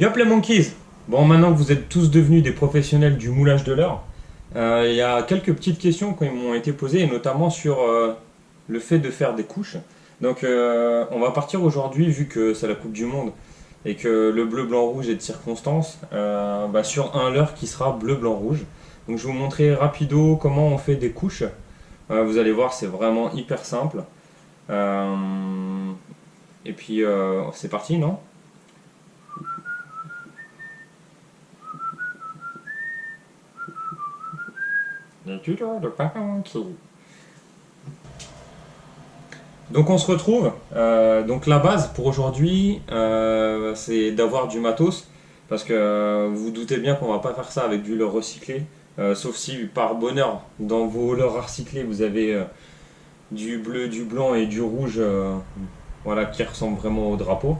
Yop les monkeys! Bon, maintenant que vous êtes tous devenus des professionnels du moulage de l'heure, il y a quelques petites questions qui m'ont été posées, et notamment sur le fait de faire des couches. Donc, on va partir aujourd'hui, vu que c'est la Coupe du Monde et que le bleu, blanc, rouge est de circonstance, sur un leurre qui sera bleu, blanc, rouge. Donc, je vais vous montrer rapido comment on fait des couches. Vous allez voir, c'est vraiment hyper simple. Euh, et puis, c'est parti, non? Les tutos de Papa Monkey. Donc on se retrouve. Donc la base pour aujourd'hui, c'est d'avoir du matos. Parce que vous vous doutez bien qu'on va pas faire ça avec du leurre recyclé. Sauf si par bonheur, dans vos leurres recyclés, vous avez du bleu, du blanc et du rouge voilà, qui ressemblent vraiment au drapeau.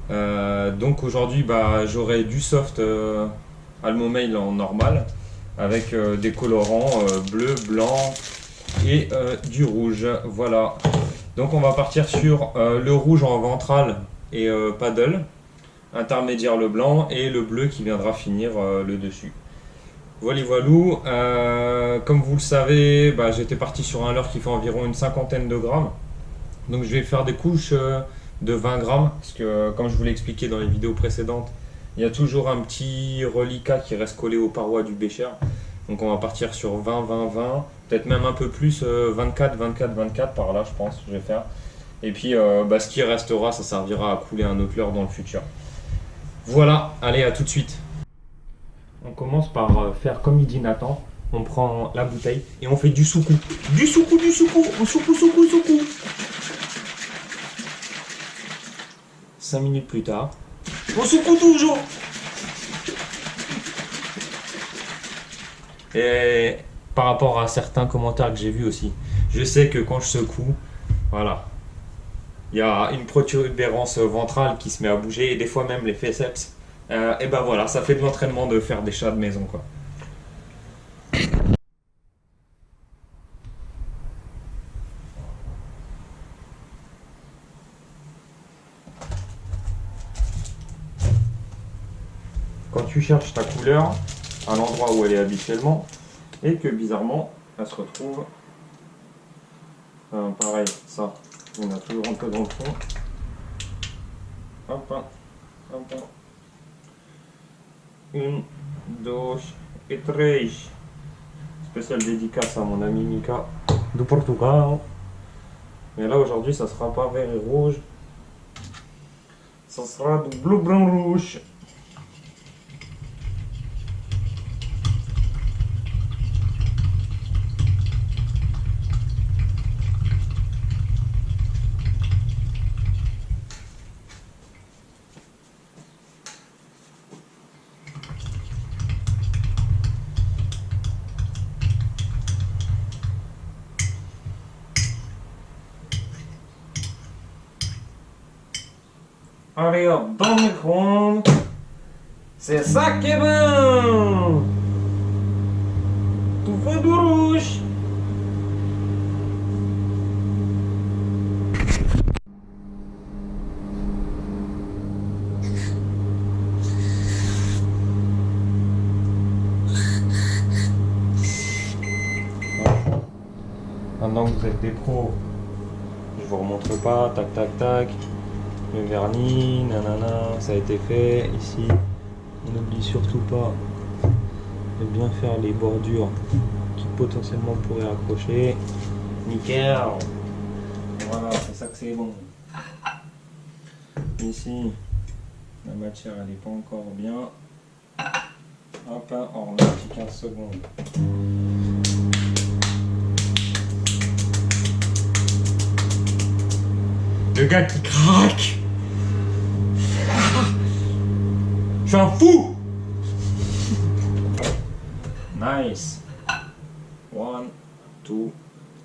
Donc aujourd'hui, j'aurai du soft Almomail en normal avec des colorants bleu, blanc et du rouge. Voilà. Donc on va partir sur le rouge en ventral et paddle, intermédiaire le blanc et le bleu qui viendra finir le dessus. Voilà, voilou. Comme vous le savez, j'étais parti sur un leurre qui fait environ une cinquantaine de grammes. Donc je vais faire des couches de 20 grammes, parce que comme je vous l'ai expliqué dans les vidéos précédentes, il y a toujours un petit reliquat qui reste collé aux parois du bécher. Donc on va partir sur 20, 20, 20, peut-être même un peu plus, 24, 24, 24 par là je pense, je vais faire. Et puis ce qui restera, ça servira à couler un autre leurre dans le futur. Voilà, allez, à tout de suite. On commence par faire comme il dit Nathan. On prend la bouteille et on fait du soukou. Du soukou, du soukou. On soukou, soukou, soukou. 5 minutes plus tard, on secoue toujours. Et par rapport à certains commentaires que j'ai vus aussi, je sais que quand je secoue, voilà, il y a une protubérance ventrale qui se met à bouger et des fois même les forceps. Et voilà, ça fait de l'entraînement de faire des chats de maison quoi. Quand tu cherches ta couleur à l'endroit où elle est habituellement et que bizarrement elle se retrouve pareil, ça, on a toujours un peu dans le fond. Hop, hop. Une, deux et trois. Spéciale dédicace à mon ami Mika du Portugal. Mais là aujourd'hui ça sera pas vert et rouge, ça sera du bleu, blanc, rouge. Allez hop, dans le micro-ondes. C'est ça qui est bon. Tout fait du rouge. Maintenant que vous êtes des pros, je vous remontre pas, tac tac tac. Le vernis, nanana, ça a été fait. Ici, on n'oublie surtout pas de bien faire les bordures qui potentiellement pourraient accrocher. Nickel. Voilà, c'est ça que c'est bon. Ici, la matière elle n'est pas encore bien. Hop, on remet un petit 15 secondes. Le gars qui craque. Je suis un fou. Nice. 1, 2,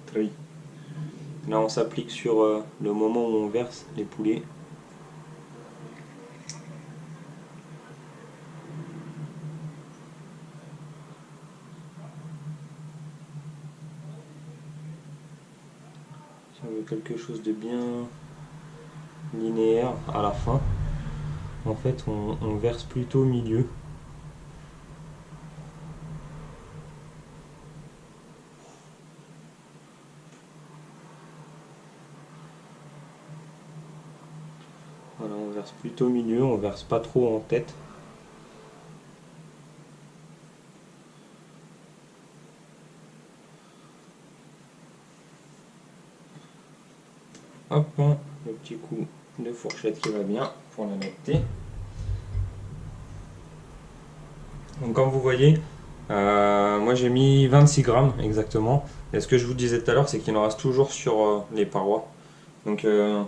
3. Là on s'applique sur le moment où on verse les poulets. Si on veut quelque chose de bien linéaire à la fin, en fait on verse plutôt au milieu. Voilà, on verse plutôt au milieu, on verse pas trop en tête. Hop, le petit coup de fourchette qui va bien pour la netteté. Donc comme vous voyez, moi j'ai mis 26 grammes exactement. Et ce que je vous disais tout à l'heure, c'est qu'il en reste toujours sur les parois. Donc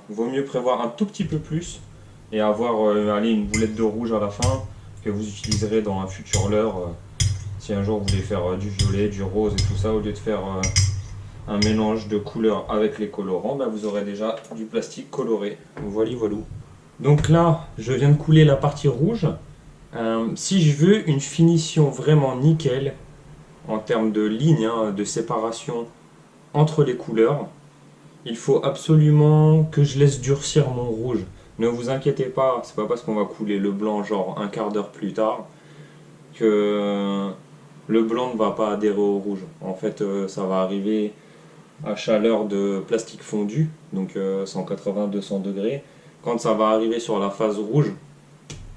vaut mieux prévoir un tout petit peu plus et avoir allez, une boulette de rouge à la fin que vous utiliserez dans un futur leurre. Si un jour vous voulez faire du violet, du rose et tout ça, au lieu de faire un mélange de couleurs avec les colorants, bah, vous aurez déjà du plastique coloré. Voilà, voilà. Donc là, je viens de couler la partie rouge. Si je veux une finition vraiment nickel, en termes de ligne, hein, de séparation entre les couleurs, il faut absolument que je laisse durcir mon rouge. Ne vous inquiétez pas, c'est pas parce qu'on va couler le blanc genre un quart d'heure plus tard que le blanc ne va pas adhérer au rouge. En fait, ça va arriver à chaleur de plastique fondu, donc 180-200 degrés. Quand ça va arriver sur la phase rouge,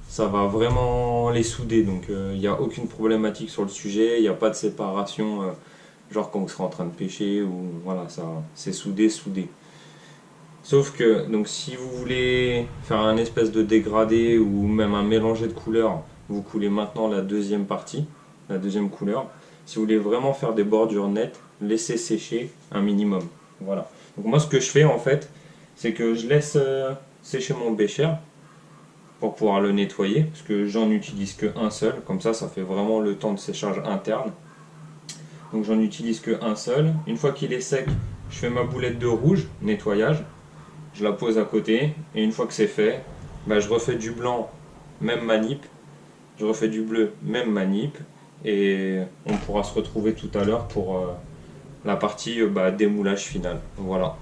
ça va vraiment les souder. Donc il n'y a aucune problématique sur le sujet, il n'y a pas de séparation, genre quand vous serez en train de pêcher, ou voilà, ça c'est soudé, soudé. Sauf que donc si vous voulez faire un espèce de dégradé ou même un mélangé de couleurs, vous coulez maintenant la deuxième partie, la deuxième couleur. Si vous voulez vraiment faire des bordures nettes, laissez sécher un minimum. Voilà. Donc moi ce que je fais en fait, c'est que je laisse sécher mon bécher pour pouvoir le nettoyer, parce que j'en utilise qu'un seul, comme ça fait vraiment le temps de séchage interne. Donc j'en utilise qu'un seul. Une fois qu'il est sec, je fais ma boulette de rouge, nettoyage, je la pose à côté, et une fois que c'est fait, bah, je refais du blanc, même manip, je refais du bleu, même manip, et on pourra se retrouver tout à l'heure pour la partie démoulage final. Voilà.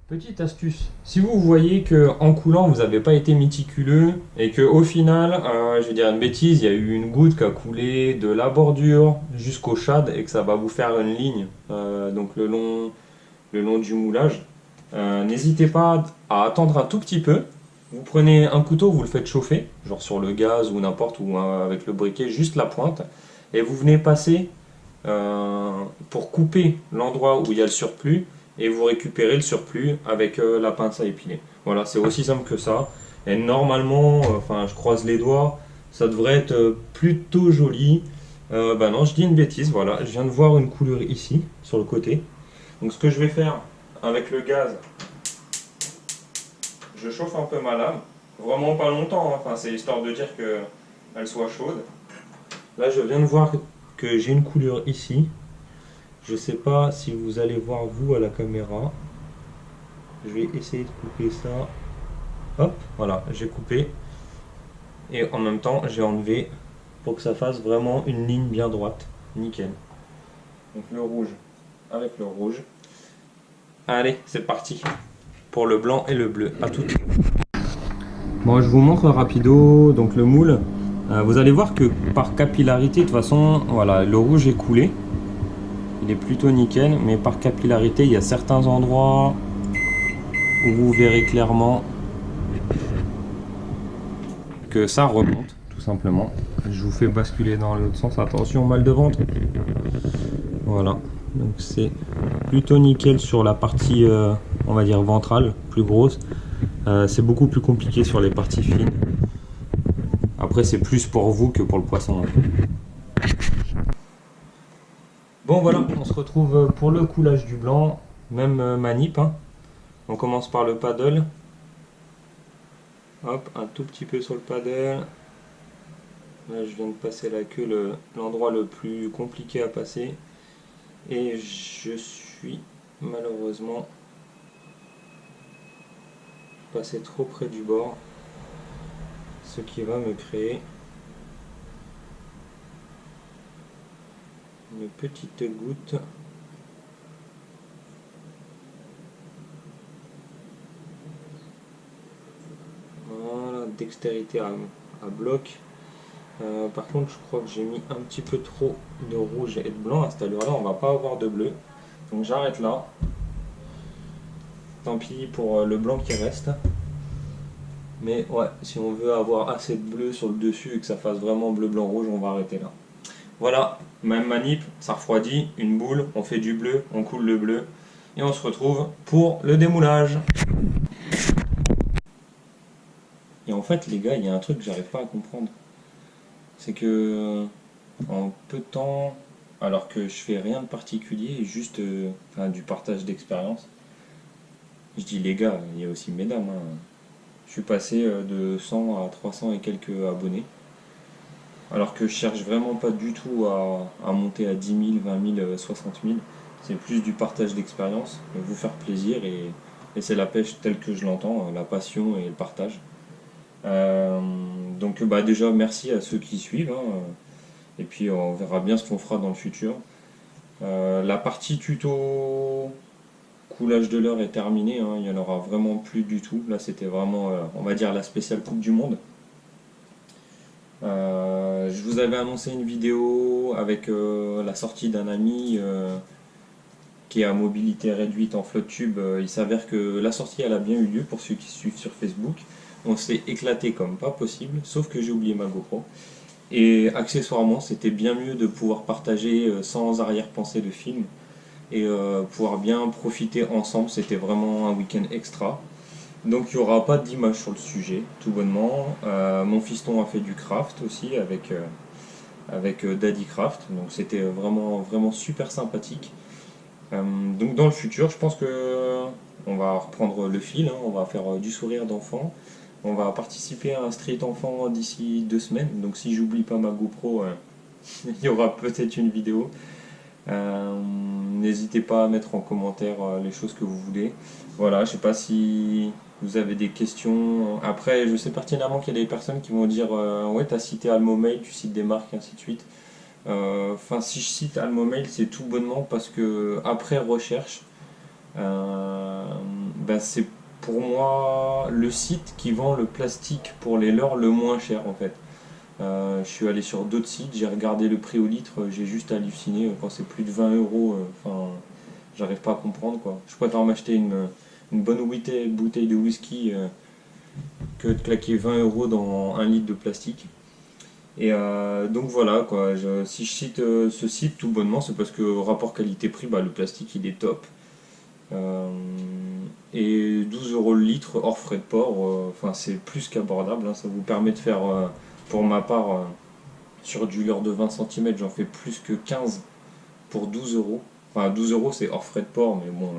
Petite astuce, si vous voyez que en coulant vous n'avez pas été méticuleux et que au final, je vais dire une bêtise, il y a eu une goutte qui a coulé de la bordure jusqu'au shad et que ça va vous faire une ligne donc le long du moulage, n'hésitez pas à attendre un tout petit peu. Vous prenez un couteau, vous le faites chauffer, genre sur le gaz ou n'importe où avec le briquet, juste la pointe, et vous venez passer pour couper l'endroit où il y a le surplus et vous récupérez le surplus avec la pince à épiler. Voilà, c'est aussi simple que ça. Et normalement, enfin, je croise les doigts, ça devrait être plutôt joli. Bah non, je dis une bêtise, voilà, je viens de voir une couleur ici, sur le côté. Donc ce que je vais faire avec le gaz, je chauffe un peu ma lame, vraiment pas longtemps, hein. Enfin, c'est histoire de dire qu'elle soit chaude. Là, je viens de voir que j'ai une couleur ici. Je sais pas si vous allez voir vous à la caméra. Je vais essayer de couper ça. Hop, voilà, j'ai coupé. Et en même temps, j'ai enlevé pour que ça fasse vraiment une ligne bien droite. Nickel. Donc le rouge avec le rouge. Allez, c'est parti pour le blanc et le bleu. À tout. Bon, je vous montre rapido donc le moule. Vous allez voir que par capillarité, de toute façon, voilà, le rouge est coulé. Il est plutôt nickel, mais par capillarité, il y a certains endroits où vous verrez clairement que ça remonte, tout simplement. Je vous fais basculer dans l'autre sens. Attention, mal de ventre. Voilà. Donc c'est plutôt nickel sur la partie, on va dire ventrale, plus grosse. C'est beaucoup plus compliqué sur les parties fines. Après, c'est plus pour vous que pour le poisson. Bon, voilà, on se retrouve pour le coulage du blanc. Même manip, hein. On commence par le paddle. Hop, un tout petit peu sur le paddle. Là, je viens de passer la queue, l'endroit le plus compliqué à passer. Et je suis malheureusement passé trop près du bord. Ce qui va me créer une petite goutte. dextérité à bloc. Par contre, je crois que j'ai mis un petit peu trop de rouge et de blanc à cette allure-là. On va pas avoir de bleu. Donc j'arrête là. Tant pis pour le blanc qui reste. Mais ouais, si on veut avoir assez de bleu sur le dessus et que ça fasse vraiment bleu, blanc, rouge, on va arrêter là. Voilà, même manip, ça refroidit, une boule, on fait du bleu, on coule le bleu. Et on se retrouve pour le démoulage. Et en fait, les gars, il y a un truc que j'arrive pas à comprendre. C'est que en peu de temps, alors que je fais rien de particulier, juste du partage d'expérience, je dis les gars, il y a aussi mesdames, hein. Je suis passé de 100 à 300 et quelques abonnés. Alors que je cherche vraiment pas du tout à monter à 10 000, 20 000, 60 000. C'est plus du partage d'expérience, vous faire plaisir et c'est la pêche telle que je l'entends, la passion et le partage. Donc déjà merci à ceux qui suivent, hein, et puis on verra bien ce qu'on fera dans le futur. La partie tuto coulage de l'heure est terminée, hein, il n'y en aura vraiment plus du tout. Là c'était vraiment on va dire la spéciale Coupe du Monde. Je vous avais annoncé une vidéo avec la sortie d'un ami qui est à mobilité réduite en flotte tube. Il s'avère que la sortie elle a bien eu lieu pour ceux qui suivent sur Facebook. On s'est éclaté comme pas possible, sauf que j'ai oublié ma GoPro. Et accessoirement, c'était bien mieux de pouvoir partager sans arrière-pensée de film et pouvoir bien profiter ensemble. C'était vraiment un week-end extra. Donc il n'y aura pas d'image sur le sujet, tout bonnement. Mon fiston a fait du craft aussi avec Daddy Craft, donc c'était vraiment super sympathique. Donc dans le futur, je pense que on va reprendre le fil, hein, on va faire du sourire d'enfant. On va participer à un street enfant d'ici 2 semaines, donc si j'oublie pas ma GoPro, il y aura peut-être une vidéo. N'hésitez pas à mettre en commentaire les choses que vous voulez. Voilà, je sais pas si vous avez des questions. Après, je sais pertinemment qu'il y a des personnes qui vont dire ouais, t'as cité Almomail, tu cites des marques, et ainsi de suite. Si je cite Almomail, c'est tout bonnement parce que après recherche, c'est pour moi le site qui vend le plastique pour les leurres le moins cher en fait. Je suis allé sur d'autres sites, j'ai regardé le prix au litre, j'ai juste halluciné quand c'est plus de 20 euros. J'arrive pas à comprendre quoi. Je préfère m'acheter une bonne bouteille de whisky que de claquer 20 euros dans un litre de plastique. Et donc voilà quoi. Si je cite ce site tout bonnement, c'est parce que rapport qualité-prix, le plastique il est top. Et 12 euros le litre hors frais de port, c'est plus qu'abordable, hein. Ça vous permet de faire, pour ma part, sur du leurre de 20 cm, j'en fais plus que 15 pour 12 euros. Enfin, 12 euros c'est hors frais de port, mais bon,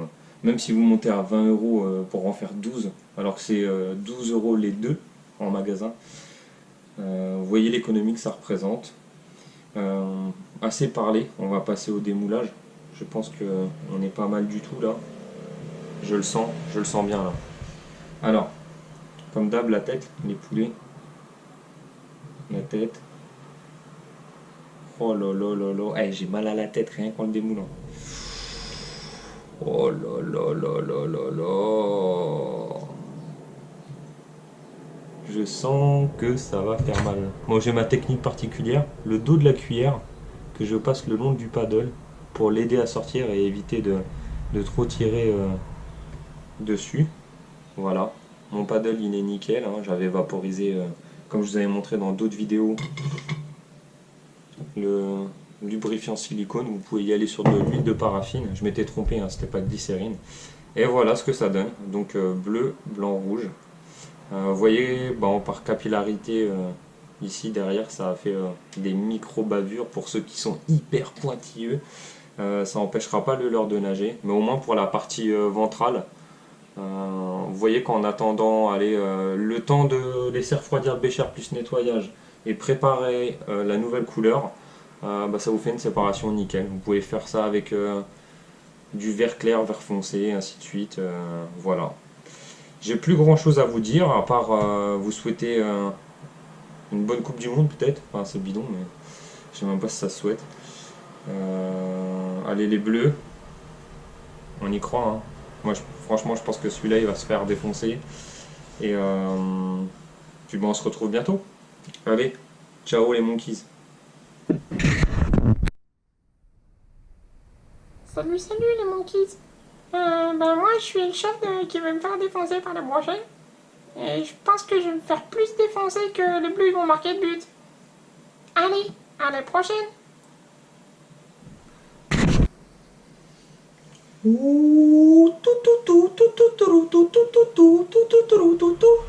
même si vous montez à 20 euros pour en faire 12, alors que c'est 12 euros les deux en magasin, vous voyez l'économie que ça représente. Assez parlé, on va passer au démoulage. Je pense qu'on est pas mal du tout là. Je le sens bien là. Alors, comme d'hab, la tête, les poulets. La tête. Oh là là là là. J'ai mal à la tête rien qu'en le démoulant. Oh là là là là là là. Je sens que ça va faire mal. Moi j'ai ma technique particulière, le dos de la cuillère que je passe le long du paddle pour l'aider à sortir et éviter de trop tirer dessus. Voilà, mon paddle il est nickel, hein. J'avais vaporisé, comme je vous avais montré dans d'autres vidéos, le lubrifiant silicone. Vous pouvez y aller sur de l'huile de paraffine. Je m'étais trompé, hein, c'était pas de glycérine. Et voilà ce que ça donne. Donc bleu, blanc, rouge. Vous voyez, par capillarité, ici derrière, ça a fait des micro-bavures pour ceux qui sont hyper pointilleux. Ça n'empêchera pas le leurre de nager, mais au moins pour la partie ventrale, vous voyez qu'en attendant le temps de laisser refroidir le bécher plus nettoyage et préparer la nouvelle couleur, ça vous fait une séparation nickel. Vous pouvez faire ça avec du vert clair, vert foncé, ainsi de suite. Voilà. J'ai plus grand chose à vous dire, à part vous souhaiter une bonne Coupe du Monde peut-être. Enfin c'est bidon, mais je sais même pas si ça se souhaite. Allez les Bleus, on y croit, hein. Franchement je pense que celui-là il va se faire défoncer. Et Puis bon, on se retrouve bientôt. Allez, ciao les monkeys. Salut, salut les monkeys. Moi je suis le chef qui veut me faire défoncer par les brochets. Et je pense que je vais me faire plus défoncer que les bleus ils vont marquer de but. Allez, à la prochaine. Ouh, tout, tout, tout, tout, tout, tout, tout, tout, tout, tout, tout, tout, tout, tout.